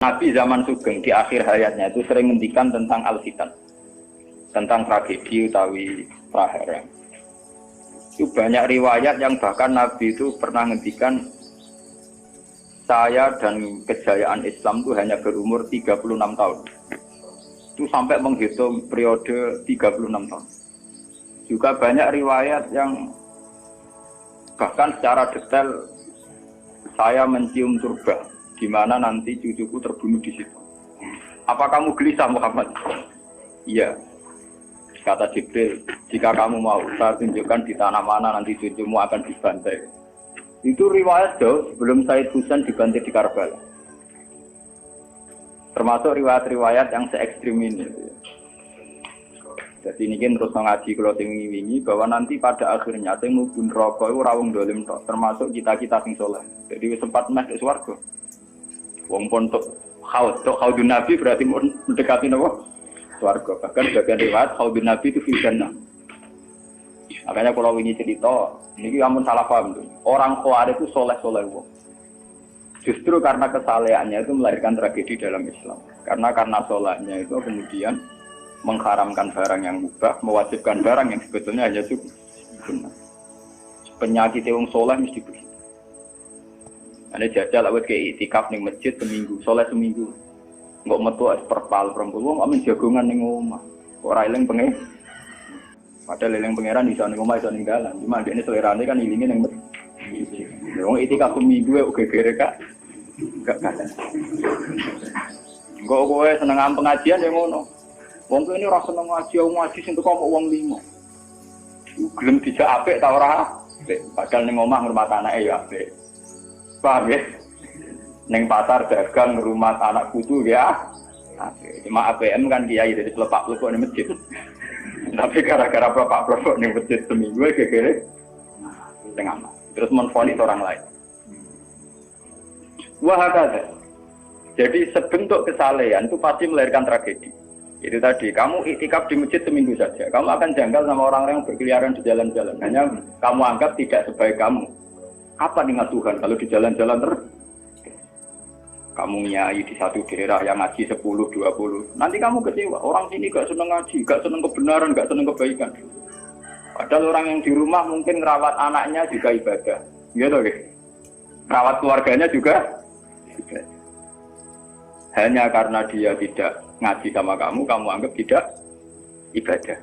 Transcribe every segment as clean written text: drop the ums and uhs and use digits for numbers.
Nabi zaman Sugeng di akhir hayatnya itu sering ngendikan tentang al-fitan, tentang tragedi utawi prahara. Itu banyak riwayat yang bahkan Nabi itu pernah ngendikan saya dan kejayaan Islam itu hanya berumur 36 tahun. Itu sampai menghitung periode 36 tahun. Juga banyak riwayat yang bahkan secara detail saya mencium turba di mana nanti cucuku terbunuh di situ. Apa kamu gelisah Muhammad? Iya. Kata Jibril, jika kamu mau saya tunjukkan di tanah mana nanti cucumu akan dibantai. Itu riwayat jauh sebelum Said Husain dibantai di Karbala. Termasuk riwayat-riwayat yang se-ekstrim ini. Jadi ini kan terus ngaji kalau tinggi-tinggi bahwa nanti pada akhirnya sing mubun rokok itu rawung dolim tok, termasuk kita-kita sing soleh. Jadi sempat masuk swarga. Wong pontok haudun Nabi berarti mendekati napa? Swarga. Bahkan bagian riwayat haudun Nabi itu fil jannah. Makanya kalau ini cerita, ini amun salah paham tuh. Orang Khawarij itu soleh-soleh wong. Justru karena kesalehannya itu melahirkan tragedi dalam Islam. Karena solehnya itu kemudian mengharamkan barang yang mubah, mewajibkan barang yang sebetulnya hanya sunnah. Penyakit wong soleh mesti begitu. Ane jajal awet ke itikaf ning masjid seminggu, soleh seminggu. Enggak metu es perpal perempuan, wong amin jagongan ning omah. Ora eling pengen. Padahal eling pangeran iso ning omah iso ning dalan. Cuma dekne selerane kan ilinge ning masjid. Wong itikaf seminggu kok gegere kak. Enggak kada. Enggak kowe seneng pengajian ya ngono. Wong ini ora seneng ngaji sing teko kok wong limo. Gelem dijak apik ta ora? Padahal ning omah ngurmat anake ya apik. Paham ya? Neng pasar dagang rumah anak putu ya. Cuma APM kan kiai dari pelepak-pelepok di masjid. Tapi gara-gara pelepak-pelepok di masjid seminggu gegere tengah. Terus menfonis orang lain. Wah kata. Jadi sebentuk kesalehan itu pasti melahirkan tragedi. Itu tadi, kamu iktikaf di masjid seminggu saja. Kamu akan janggal sama orang-orang yang berkeliaran di jalan-jalan. Hanya kamu anggap tidak sebaik kamu. Apa dengan Tuhan kalau di jalan-jalan terus? Kamu nyai di satu daerah yang ngaji 10-20. Nanti kamu kecewa. Orang sini gak seneng ngaji, gak seneng kebenaran, gak seneng kebaikan. Padahal orang yang di rumah mungkin ngerawat anaknya juga ibadah. Gitu guys. Ngerawat keluarganya juga ibadah. Hanya karena dia tidak ngaji sama kamu anggap tidak ibadah.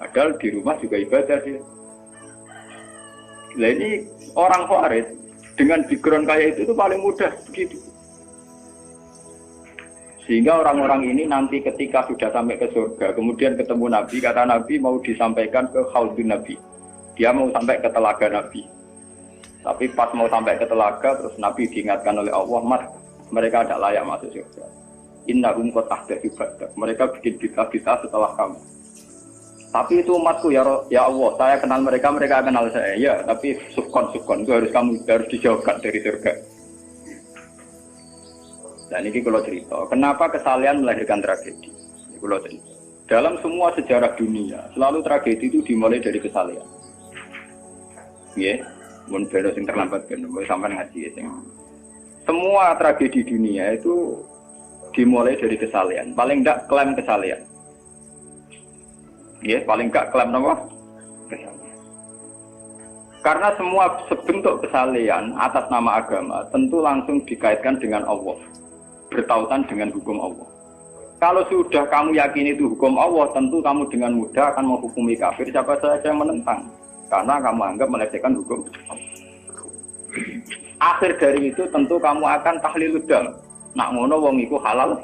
Padahal di rumah juga ibadah dia. Nah ini orang Khawarij dengan background kayak itu paling mudah begitu. Sehingga orang-orang ini nanti ketika sudah sampai ke surga, kemudian ketemu Nabi, kata Nabi mau disampaikan ke haudun Nabi. Dia mau sampai ke telaga Nabi. Tapi pas mau sampai ke telaga, terus Nabi diingatkan oleh Allah, Mas, mereka tidak layak masuk surga. Innahum qad ahdatsu ba'dak. Mereka bikin bid'ah setelah kamu. Tapi itu umatku ya Allah, saya kenal mereka kenal saya. Ya, tapi sukon itu harus dijauhkan dari surga. Dan ini kalau cerita, kenapa kesalehan melahirkan tragedi? Ini kalau cerita. Dalam semua sejarah dunia, selalu tragedi itu dimulai dari kesalehan. Ya, mun bener sing terlambat ben sampean ngaji sing. Semua tragedi dunia itu dimulai dari kesalehan. Paling enggak klaim kesalehan. Ya, paling enggak klaim apa? Kesalehan. Karena semua sebentuk kesalehan atas nama agama tentu langsung dikaitkan dengan Allah. Bertautan dengan hukum Allah. Kalau sudah kamu yakini itu hukum Allah, tentu kamu dengan mudah akan menghukumi kafir siapa saja yang menentang. Karena kamu anggap melecehkan hukum Allah. Akhir dari itu tentu kamu akan tahlilud dam. Nak ngono wong iku halal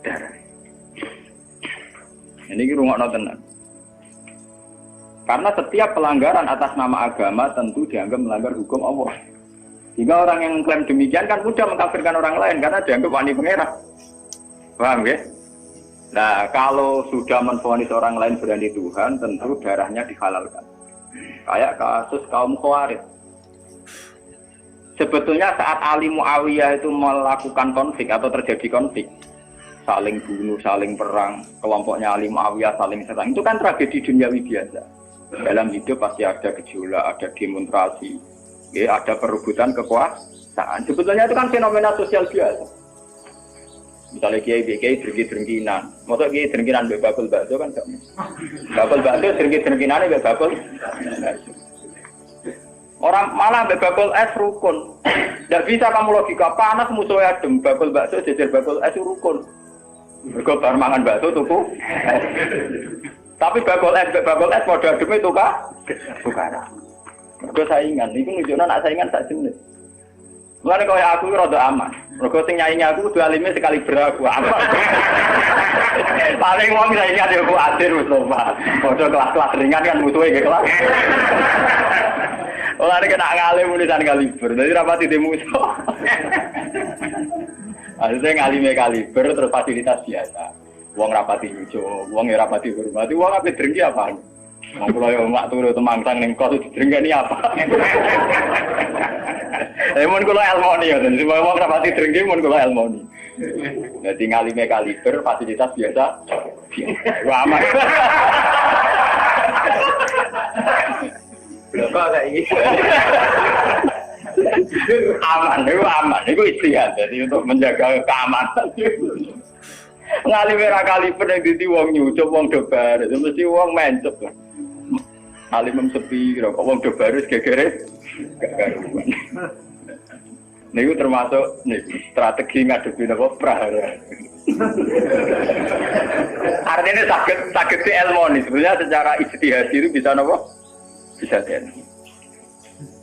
darah. Ini rungokno tenan. Karena setiap pelanggaran atas nama agama tentu dianggap melanggar hukum Allah. Jika orang yang mengklaim demikian kan mudah mengkafirkan orang lain karena dianggap wani pengerah. Paham ya? Nah, kalau sudah menvonis orang lain berani Tuhan, tentu darahnya dihalalkan. Kayak kasus kaum Khawarij. Sebetulnya saat Ali Muawiyah itu melakukan konflik atau terjadi konflik, saling bunuh, saling perang, kelompoknya Ali Muawiyah saling serang, itu kan tragedi duniawi biasa. Dalam hidup pasti ada gejolak, ada demonstrasi, ya, ada perebutan kekuasaan. Sebetulnya itu kan fenomena sosial biasa. Misalnya kiai drengki-drengkinan, maksud kiai drengkinan mbek bakul bakso kan gak. Bakul bakso drengki-drengkinane mbek bakul. Orang malah mbek bakul es rukun. Ndak bisa kamu logika panas musuhe adem, bakul bakso jejer bakul es rukun. Mergo bar mangan bakso tuku. Tapi bakul es padha ademe tukaran. Mergo saingan, iku nunjukno nek saingan sak jenis. Mulane kaya aku rada aman. Mergo sing nyaingi aku kudu alime sekali beraku aman. Paling wong saingi ade aku adir Mustafa. Padha kelas-kelas ringan kan musuhe ge kelas. Ora nek nak ngalim nulisan kaliber. Dadi rapati di musuh. Ada ngalime kaliber terus fasilitas biasa. Wong rapati nyucu, wong ya rapati hormati, wong ape drengki apaan? Wong kula yo mak turu temangsang ning kos drengkeni apa? Mun kula elmoni ya, jadi wong rapati drengki mun kula elmoni. Dadi ngalime kaliber fasilitas biasa. Wah aman. Lha kok saiki. Aman, itu istihad. Jadi untuk menjaga keamanan. Ngalih merah kali pernah di wong nyucup, wong dobar. Itu mesti wong mencep. Ngalih memsepi, kok wong dobar itu gegere. Gak karuan. Ini itu termasuk strategi ngadepi apa prahara. Artinya sakit si elmoni. Sebenarnya secara istihad itu bisa apa? Bisa jadi.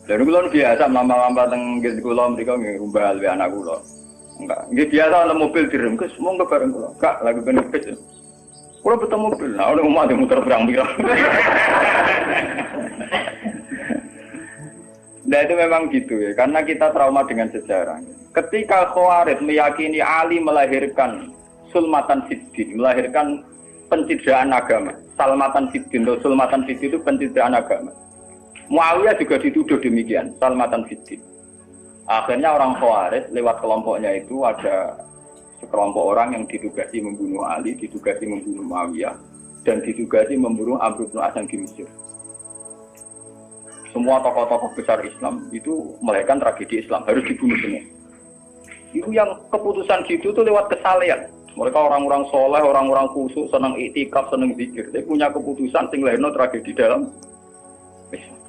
Lalu kulon biasa mama-mama tenggelam kulon mereka ngumbal be anak kulon. Enggak, nggih biasa ana mobil direm ke semua enggak bareng kulon. Kak, lagi benefit. Kulon betul mobil. Nah, udah umat muter berang-berang. Nah itu memang gitu ya, karena kita trauma dengan sejarah. Ketika Khawarij meyakini Ali melahirkan sulmatan fiddin, melahirkan pencitraan agama. Salmatan fiddin atau sulmatan fiddin itu pencitraan agama. Muawiyah juga dituduh demikian, salmatan fiddin. Akhirnya orang Khawarij lewat kelompoknya itu ada sekelompok orang yang ditugasi membunuh Ali, ditugasi membunuh Muawiyah, dan ditugasi membunuh Amr bin As di Mesir. Semua tokoh-tokoh besar Islam itu melahirkan tragedi Islam, harus dibunuh semua. Itu yang keputusan gitu tuh lewat kesalehan. Mereka orang-orang soleh, orang-orang khusyuk, senang iktikaf, senang zikir. Dia punya keputusan sing lahirno tragedi dalam Islam.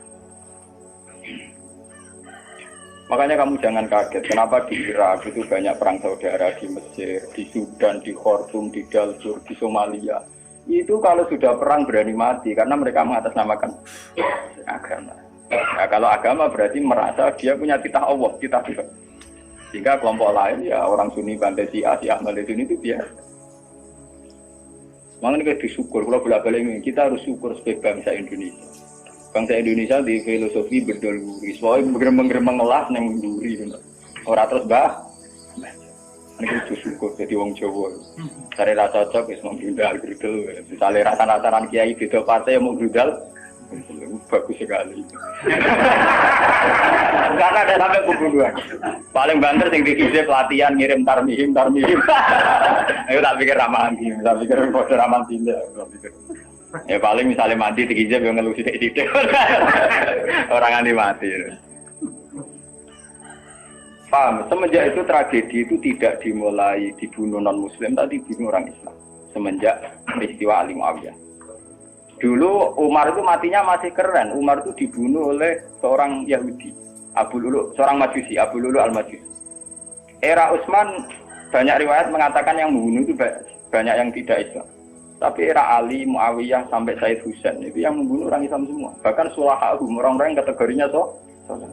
Makanya kamu jangan kaget, kenapa di Irak itu banyak perang saudara, di Mesir, di Sudan, di Khartoum, di Darfur, di Somalia. Itu kalau sudah perang berani mati, karena mereka mengatasnamakan agama. Nah, kalau agama berarti merasa dia punya titah Allah, titah Tuhan. Sehingga kelompok lain, ya orang Sunni, Bantai, Syiah, Ahmad itu biasa. Makanya kita disyukur, kalau bolak-balik kita harus syukur sebagai bangsa Indonesia. Bangsa Indonesia di filosofi berdoluri, soalnya bergemeng-gemeng ngelas yang menduri, orang terus ini itu syukur jadi wong Jawa. Cari rasa cocok, es mau grudal, misalnya rasa-rasaan kiai beda partai yang mau grudal, bagus sekali. Karena ada sampai pembunuhan. Paling banter sing dikisi pelatihan ngirim tarmihim. Ayo tak pikir ramalan gini, tak pikir kode ramalan tidak. Ya paling misalnya mati dikisi yang ngeluh sidik-sidik. Orang anti mati. Paham? Semenjak itu tragedi itu tidak dimulai dibunuh non-Muslim, tapi dibunuh orang Islam. Semenjak peristiwa Ali Muawiyah. Dulu Umar itu matinya masih keren. Umar itu dibunuh oleh seorang Yahudi, Abu Lulu, seorang Majusi, Abu Lulu al-Majusi. Era Utsman banyak riwayat mengatakan yang membunuh itu banyak yang tidak Islam. Tapi era Ali, Muawiyah sampai Said Husain itu yang membunuh orang Islam semua. Bahkan sulahahum, orang-orang yang kategorinya soleh.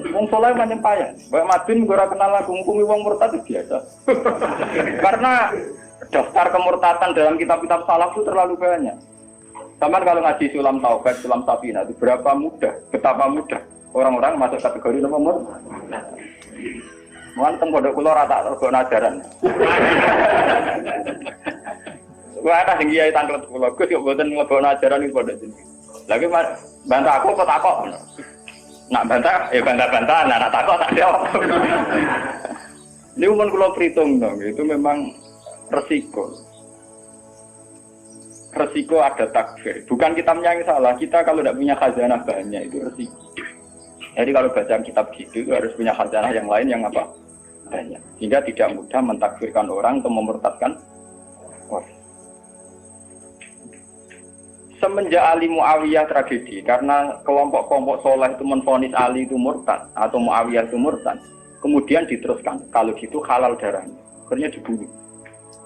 Wong soleh macam payah. Mbak Madin gue kenal lagu ngukumi wong murtad itu biasa. Karena daftar kemurtatan dalam kitab-kitab salaf itu terlalu banyak. Sama kalau ngaji sulam taubat, sulam safina itu berapa mudah, betapa mudah orang-orang masuk kategori nomor murtad. Mungkin pondok kula rata terus ajaran. Wah ada sing kiai tanglet kula Gus kok mboten nglebokno ajaran iki pondok jeneng. Lagi bantah aku kok takok. Nak bantah, ya bantah-bantah, nak takut tak jawab. Ini umum kalau perhitung dong, itu memang resiko. Resiko ada takfir. Bukan kita yang salah, kita kalau tidak punya khazanah banyak itu resiko. Jadi kalau baca kitab gitu itu harus punya khazanah yang lain yang apa? Banyak. Sehingga tidak mudah mentakfirkan orang atau memurtadkan orang. Semenjak Ali Muawiyah tragedi, karena kelompok-kelompok soleh itu menvonis Ali itu murtad atau Muawiyah itu murtad, kemudian diteruskan, kalau gitu halal darahnya, akhirnya dibunuh.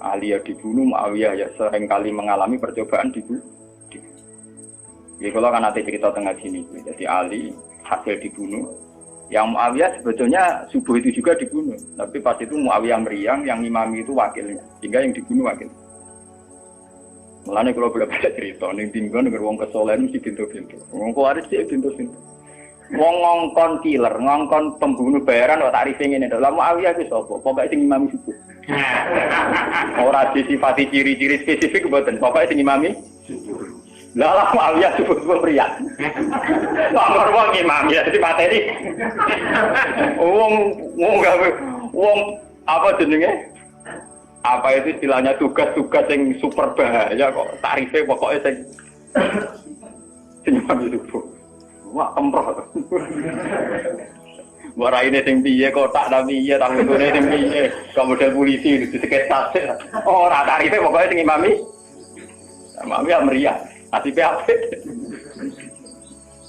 Ali ya dibunuh, Muawiyah ya seringkali mengalami percobaan dibunuh. Jadi kalau kan nanti cerita tengah sini, jadi Ali hasil dibunuh, yang Muawiyah sebetulnya subuh itu juga dibunuh, tapi pas itu Muawiyah meriang, yang imami itu wakilnya, sehingga yang dibunuh wakil. Mulane kalau boleh baca cerita, ning tinggon nek wong kesolen mesti pintu-pintu. Wong kuwaris sih pintu-pintu. Wong ngongkon killer, ngongkon pembunuh bayaran kok tarife ngene to. Lah Muawiyah ku sapa? Pokoke sing imami subuh. Ora disifati ciri-ciri spesifik mboten, pokoke sing imami subuh. Lah Muawiyah subuh priya. Nomor wong imam ya dipateni. Wong apa jenenge? Apa itu istilahnya tugas-tugas yang super bahaya kok tarifnya pokoknya sing subuh. Wah kemproh. Wara ini sing piye kotak ta piye tanggone sing piye kok model polisi diseketat. Ora tarifnya pokoknya sing imami. Imami ya meriah. Nasibe apik.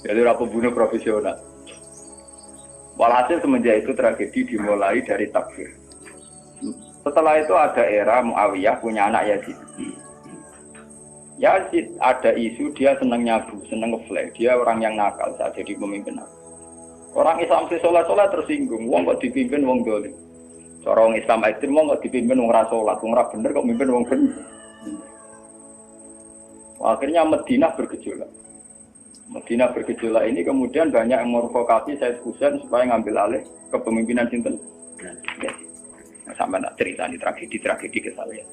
Jadi ora pembunuh profesional. Walhasil semenjak itu tragedi dimulai dari takfir. Setelah itu ada era Muawiyah punya anak Yazid. Yazid ada isu dia senang nyabu, senang ngeflek. Dia orang yang nakal saat jadi pemimpin. Orang Islam sholat tersinggung. Wong kok dipimpin wong dolim. Orang Islam ekstrem wong kok dipimpin wong ra sholat, wong ra bener kok mimpin wong bener. Akhirnya Madinah bergejolak. Madinah bergejolak ini kemudian banyak yang mervokasi Said Husain supaya ngambil alih kepemimpinan sinten. Sampai nak cerita ini tragedi kesalahan.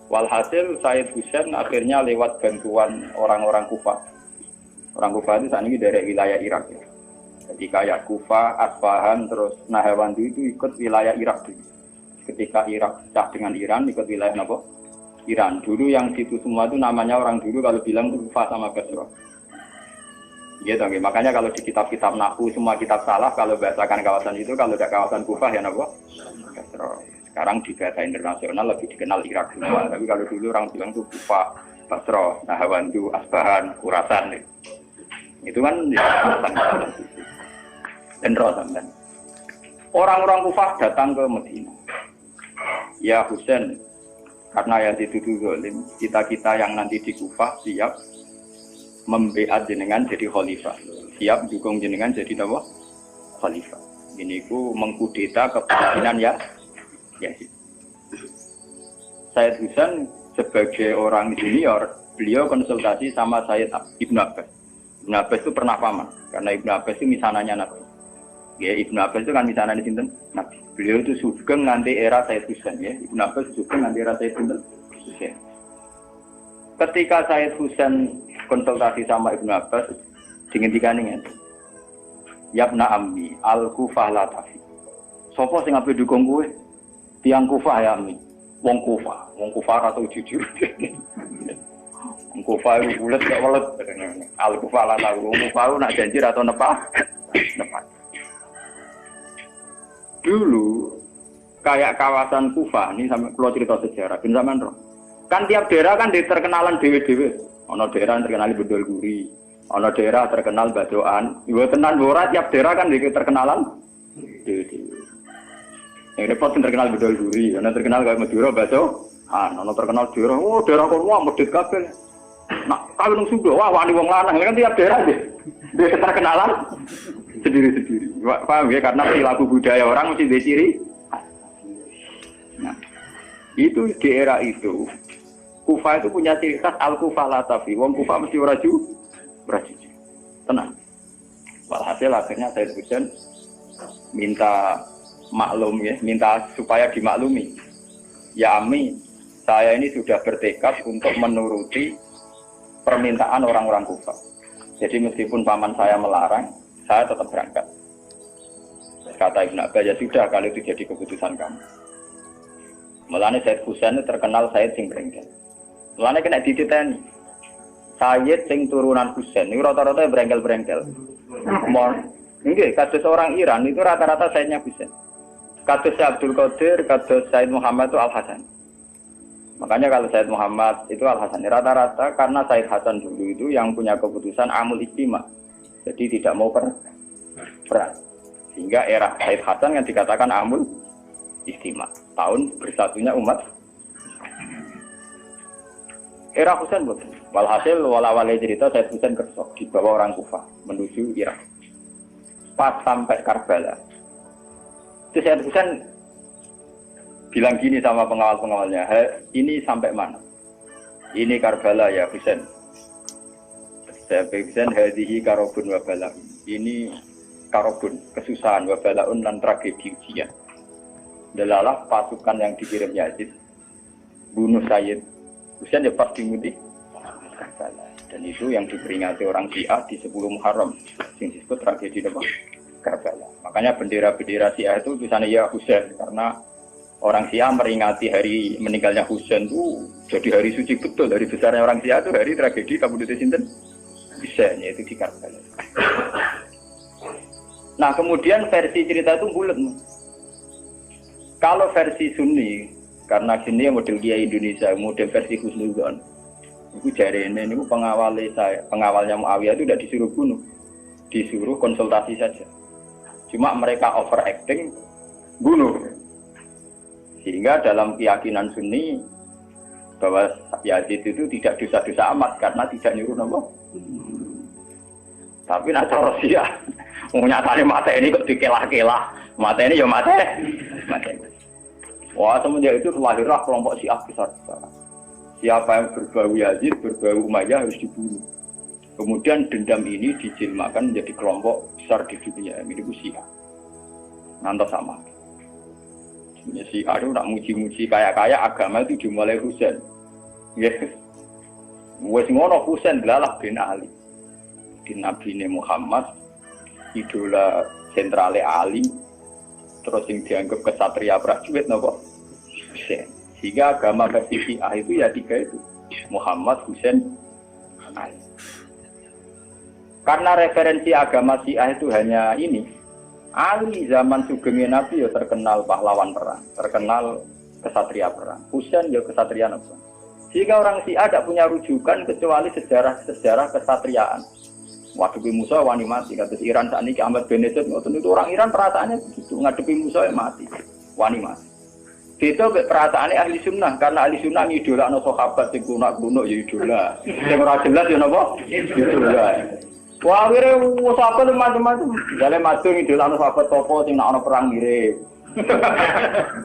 Walhasil Said Husain akhirnya lewat bantuan orang-orang Kufah. Orang Kufah itu saat ini dari wilayah Irak. Ya. Jadi kayak Kufah, Asfahan, terus Nahawandi itu ikut wilayah Irak dulu. Ketika Irak pecah dengan Iran, ikut wilayah apa? Iran. Dulu yang situ semua itu namanya orang dulu kalau bilang itu Kufah sama Basra. Gitu, okay. Makanya kalau di kitab-kitab Nahwu semua kitab salah kalau bahasakan kawasan itu, kalau tidak kawasan Kufah ya apa? Sekarang di bahasa internasional lebih dikenal Irak semua. Tapi kalau dulu orang bilang itu Kufah, Basra, Nahawandu, Asbahan, Khurasan. Itu kan dan Rosamban. Orang-orang Kufah datang ke Madinah. Ya Husain, karena yang dituduh zalim, kita yang nanti di Kufah siap membeat jenengan jadi khalifah. Siap dukung jenengan jadi apa? Khalifah. Ini ku mengkudeta kepemimpinan ya. Said Husain sebagai orang senior, beliau konsultasi sama Sayyid Ibn Abbas. Ibn Abbas itu pernah paman, karena Ibn Abbas itu misananya Nabi. Ya, Ibn Abbas itu kan misananya sinten Nabi. Beliau itu sugeng nganti era Sayyid Husain ya. Ibn Abbas sugeng nganti era Sayyid Husain. Ketika Sayyid Husain konsultasi sama Ibn Abbas, dihentikan ini. Yabna ammi al-Kufah la tafi. Sopo sing ape dukung kowe? Tiang Kufah ya ammi. Wong Kufah atau jujur. Wong Kufah itu bulet gak welet. Al-Kufah la tafi. Wong Kufah nak janji atau nepat. Dulu kayak kawasan Kufah ini sampai kalau cerita sejarah bin zaman roh. Kan tiap daerah kan terkenalan dewe-dewe. Ono daerah terkenal Bedol Guri, ono daerah terkenal Badoan. Yo tenan ora tiap daerah kan terkenalan dewe-dewe. Yang repot terkenal Bedol Guri, ono terkenal kayak Madura Bado. Ono terkenal daerah, oh daerah kono medhit kabeh. Nah, kalau nang Sunda, wah wani wong lanang kan tiap daerah dia terkenalan sendiri-sendiri. Paham ya? Karena perilaku budaya orang mesti diciri. Nah, itu di era itu Kufah itu punya ciri khas al-Kufah la tafi. Wong Kufah mesti ora jujur. Tenang. Walhasil akhirnya Sayyid Husain minta maklum ya, minta supaya dimaklumi. Ya Ami, saya ini sudah bertekad untuk menuruti permintaan orang-orang Kufah. Jadi meskipun paman saya melarang, saya tetap berangkat. Kata Ibn Abbas, ya sudah kalau itu jadi keputusan kamu. Mulane Sayyid Husain terkenal Sayyid sing brengkel. Mulane kena dititeni. Sayyid sing turunan Husain niku rata-rata brengkel-brengkel. Enggak, kados orang Iran itu rata-rata Sayyidnya Husain. Kados Abdul Qadir, kados Sayyid Muhammad itu Al-Hasan. Makanya kalau Sayyid Muhammad itu Al-Hasan rata-rata karena Sayyid Hasan dulu itu yang punya keputusan amul istima. Jadi tidak mau perang. Sehingga era Sayyid Hasan yang dikatakan amul istima. Tahun bersatunya umat. Era Husain betul. Walhasil wala-wala cerita Sayyid Husain kersok dibawa orang Kufah menuju Irak. Pas sampai Karbala. Terus Sayyid Husain bilang gini sama pengawal-pengawalnya, ini sampai mana? Ini Karbala ya Husain. Saya Husain hadihi karobun wabala. Ini karobun, kesusahan wabalaun dan tragedi ujian. Delalah pasukan yang dikirim Yazid bunuh Sayyid Husain ya pas dimudi Karbala. Dan itu yang diperingati orang Syiah di 10 Muharram yang disebut tragedi Karbala. Makanya bendera-bendera Syiah itu tulisannya ya Husain karena orang Syiah meringati hari meninggalnya Husain itu jadi hari suci betul. Dari besarnya orang Syiah itu hari tragedi Kabupaten Sinten Husain yaitu di Karbala. Nah kemudian versi cerita itu bulat. Kalau versi Sunni karena sini model Kiai Indonesia, model versi Husnudzon. Itu jari ini pengawalnya Muawiyah itu tidak disuruh bunuh, disuruh konsultasi saja. Cuma mereka overacting bunuh. Sehingga dalam keyakinan Sunni bahwa Yazid itu tidak dosa-dosa amat karena tidak nyuruh nama. Tapi nak cara Syiah, nyatanya mata ini kok dikelah-kelah, mata ini ya mata. Wah semenjak itu lahirlah kelompok Syiah besar-besar. Siapa yang berbau Yazid, berbau Umayyah harus dibunuh. Kemudian dendam ini dijilmakan menjadi kelompok besar di dunia, ini Syiah. Nanti sama. Syiah itu nak muji-muji kaya-kaya agama itu dimulai Husain. Yes. Wes ngono Husain belalah bin Ali. Di Nabi Muhammad, idola sentrale Ali, terus yang dianggap kesatria prajurit napa? Husain. Sehingga agama versi Syiah itu ya 3 itu. Muhammad, Husain, Ali. Karena referensi agama Syiah itu hanya ini. Ali zaman sugengnya Nabi ya terkenal pahlawan perang, terkenal kesatria perang. Husain ya kesatria perang. Sehingga orang Syiah tidak punya rujukan kecuali sejarah kesatriaan. Ngadepi Musa wani mati, kata Iran saat ini Ahmad Benedek, itu orang Iran perasaannya begitu, ngadepi Musa ya mati, wani mati. Itu perasaannya ahli sunnah, karena ahli sunnah idola no sahabat sing kuno ya idola, yang ora jelas ya napa idola. Wah kira sahabat macam-macam, jale madung idola no sahabat topo sing nak ono perang ngirim.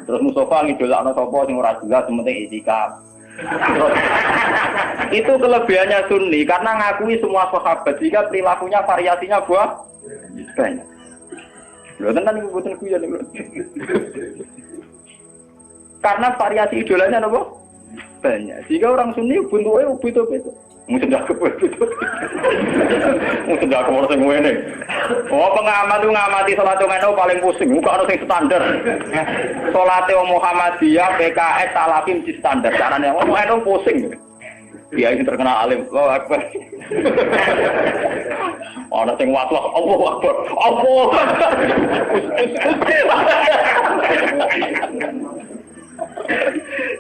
Terus Mustafa idola no topo sing ora jelas penting itikaf. Itu kelebihannya Sunni karena ngakui semua sahabat jika perilakunya variasinya banyak. Lho tenan iku boten kuyon niku. Karena variasi idolanya napa? Banyak. Jika orang Sunni bentuke ubit-ubit. Mung sendak kebet. Mung sendak kemana sing ngene. Oh pengamat itu ngamati salat ngono paling pusing, kok ana sing standar. Salate Muhammadiyah, PKS, Salafim di standar. Carane ngono pusing. Dia ini terkenal alim. Allahu Akbar. Ana sing watlak Allahu Akbar. Allah.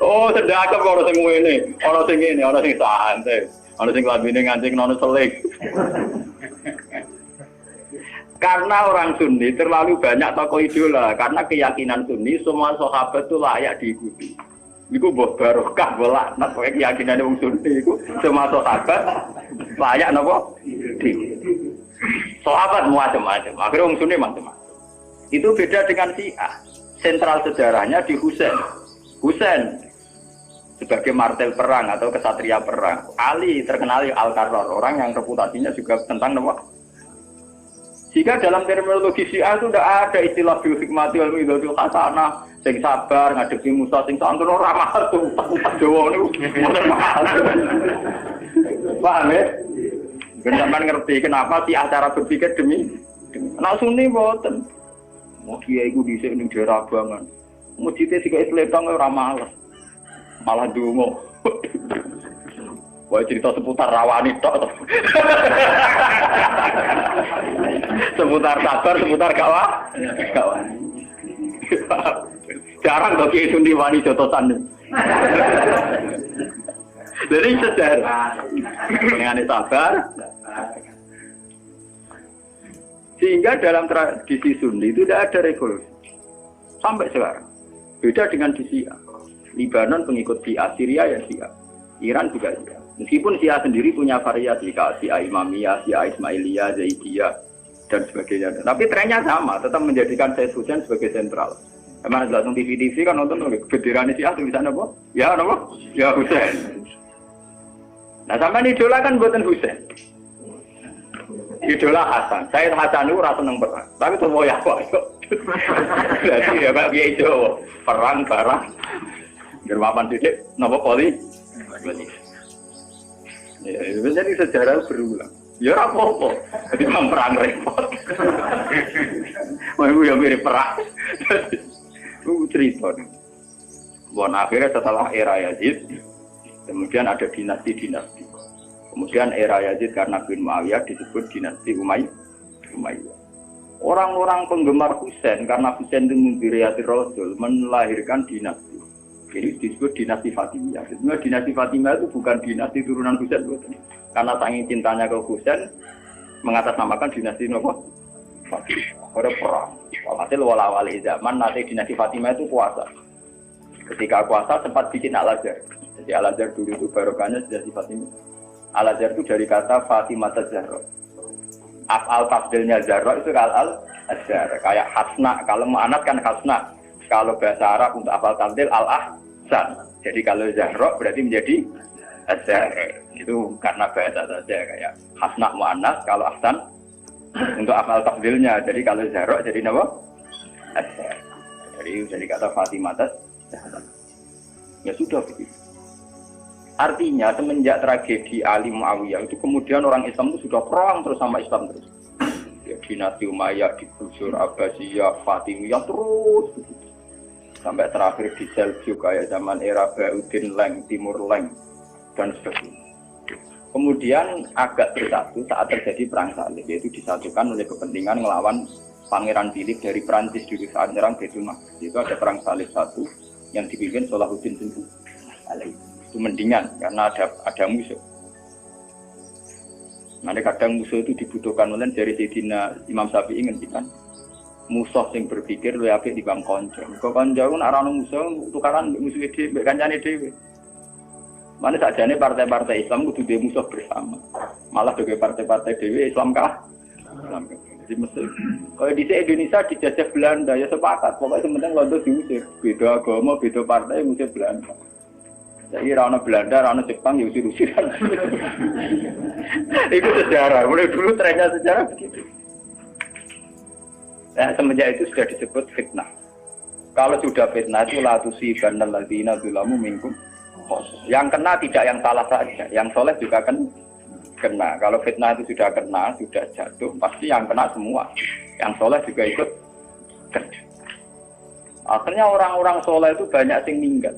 Oh, sendak kok ana sing ngene, ana sing ngene, ana sing santai. Ana sing lambene ngancing nono selik. Karena orang Sunni terlalu banyak tokoh idola, karena keyakinan Sunni semua sahabat itu layak diikuti. Iku mbok barokah laknat kowe keyakinane wong Sunni iku semua sahabat layak napa? Diikuti. Sahabat macam-macam, akhirnya wong Sunni macam-macam. Itu beda dengan Syiah. Sentral sejarahnya di Husain. Husain sebagai martel perang atau kesatria perang. Ali terkenal Al-Qarrar, orang yang reputasinya juga tentang nama. Jika dalam terminologi Syiah itu tidak ada istilah bil hikmati wal mau'izatil hasanah, sing sabar ngadepi Musa sing santun ora mahal tuh Jawa niku. Paham ya? Sampeyan ngerti kenapa sih acara berpikir demi nek Sunni mboten. Mau kiai iku dhisik ning daerah Abangan. Mujite sik letong ora males. Malah dungo. Wah cerita seputar rawani tok. Seputar sabar, seputar kawan. Jarang kok Kiai Sundi wani jotosan. Jadi sejarah. Dengan sabar. Sehingga dalam tradisi Sundi itu tidak ada revolusi. Sampai sekarang. Beda dengan di Syiah. Libanon pengikut Syiah, Syria ya Syiah. Iran juga Syiah. Meskipun Syiah sendiri punya variasi, kayak Syiah Imamiyah, Syiah Ismailiyah, Zaidiyah, dan sebagainya. Tapi trennya sama, tetap menjadikan Sayyid Husain sebagai sentral. Emang langsung TV kan nonton benderanya Syiah tulisannya apa? Ya apa? Ya Husain. Nah sampai idola kan buatan Husain. Idola Hasan. Sayyid Hasan itu rasa seneng perang. Tapi semua ya kok. Jadi ya Pak Kiai Jawa perang barang. Gerwapan titik, nopo poli. Ya, jadi sejarah berulang. Ya apa-apa. Jadi perang repot. Mau yang mirip perang. Cerita. Bon akhirnya setelah era Yazid, kemudian ada dinasti-dinasti. Kemudian era Yazid karena bin Muawiyah disebut dinasti Umayyah. Orang-orang penggemar Husain karena Husain itu mendiriati Rasul melahirkan dinasti. Jadi disebut dinasti Fatimiyah. Sebenarnya dinasti Fatimiyah itu bukan dinasti turunan Husain, karena saking cintanya ke Husain mengatasnamakan dinasti apa? Fatimiyah. Ada perang. Hasil wala-wali zaman nanti dinasti Fatimiyah itu kuasa. Ketika kuasa sempat bikin Al-Azhar. Jadi Al-Azhar dulu itu barokahnya dinasti Fatimiyah. Al-Azhar itu dari kata Fatimah Zahra. Af'al tafdilnya Zahra itu Al-Azhar. Kayak Hasna, kalau mu'anat kan Hasna. Kalau bahasa Arab untuk af'al tafdil Al-Ahsan. Jadi kalau Zahra berarti menjadi Azhar. Itu karena bahasa saja kayak Hasna mu'anat, kalau Ahsan untuk af'al tafdilnya. Jadi kalau Zahra jadi apa? Azhar. Jadi kata Fatimah Zahra. Ya sudah begitu. Artinya semenjak tragedi Ali Muawiyah itu kemudian orang Islam itu sudah perang terus sama Islam terus. Ya, dinasti Umayyah, digusur Abbasiyah, Fatimiyah terus begitu. Sampai terakhir di Seljuk kayak zaman era Bauddin Leng, Timur Leng dan sebagainya. Kemudian agak bersatu saat terjadi perang salib, yaitu disatukan oleh kepentingan melawan Pangeran Philip dari Prancis dulu saat menyerang Baitul Maqdis. Itu ada perang salib satu yang dipimpin Salahuddin Alaihi. Itu mendingan karena ada musuh. Nanti kadang musuh itu dibutuhkan oleh dari Sayyidina Imam Syafi'i ngendikan musuh yang berpikir lebih apik di bang konco. Kau konco pun arah musuh tukaran musuh itu kancane dhewe. Mana sajane partai-partai Islam kudu dhewe musuh bersama. Malah sebagai partai-partai dhewe Islam kalah. Islam jadi mesti. Kalau di Indonesia dijajah Belanda ya sepakat. Pokoknya sementing Londo diusir. Beda agama, beda partai musuh Belanda. Jadi rana Belanda, rana Jepang ya usir-usiran. Itu sejarah. Mulai dulu trennya sejarah begitu. Nah, semenjak itu sudah disebut fitnah. Kalau sudah fitnah itu la tusibanal ladzina dzalamu minkum. Yang kena tidak yang salah saja, yang soleh juga kena. Kalau fitnah itu sudah kena, sudah jatuh, pasti yang kena semua. Yang soleh juga ikut. Akhirnya orang-orang soleh itu banyak yang meninggal.